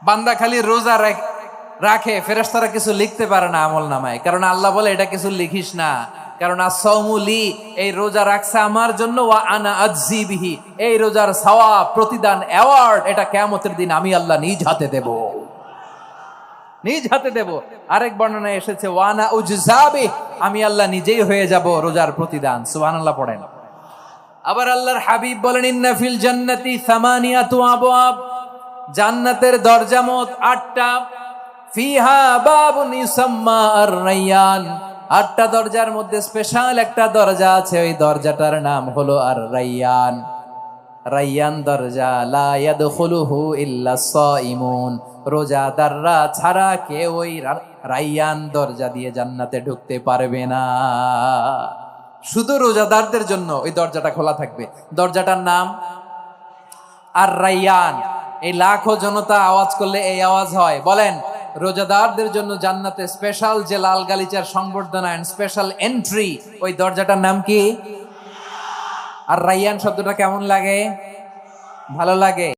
বান্দা খালি রোজা রাখে, ফেরেশতারা কিছু লিখতে পারে না আমল নামায়, কারণ আল্লাহ বলে এটা কিছু লিখিস না, কারণ আসসাউমুলি, এই রোজা রাখছে আমার জন্য, ওয়া আনা আজজি বিহি, এই রোজার সওয়াব, প্রতিদান, অ্যাওয়ার্ড এটা কিয়ামতের দিন আমি আল্লাহ নিজ হাতে দেব, নিজ হাতে দেব। আরেক বর্ণনায় এসেছে ওয়ানা উজজাবি, আমি আল্লাহ নিজেই হয়ে যাব রোজার প্রতিদান। সুবহানাল্লাহ পড়েন। আবার আল্লাহর হাবিব বলেন ইন্না ফিল জান্নাতি সামানিয়াতু আবওয়াব, জান্নাতের দরজা মোট 8টা, ফিহা বাবুন ইউসাম্মা আর-রায়্যান, 8টা দরজার মধ্যে স্পেশাল একটা দরজা আছে, ওই দরজাটার নাম হলো আর-রায়্যান। রায়্যান দরজা, লা ইয়াদখুলুহু ইল্লা সাইমুন, রোজাদাররা ছাড়া কেউ ওই রায়্যান দরজা দিয়ে জান্নাতে ঢুকতে পারবে না। শুধু রোজাদারদের জন্য ওই দরজাটা খোলা থাকবে। দরজাটার নাম আর-রায়্যান। এই লাখো জনতা আওয়াজ করলে এই আওয়াজ হয়, বলেন রোজাদারদের জন্য জান্নাতে স্পেশাল যে লাল গালিচার সংবর্ধনা এন্ড স্পেশাল এন্ট্রি, ওই দরজাটার নাম কি? আর রায়্যান শব্দটা কেমন লাগে? ভালো লাগে।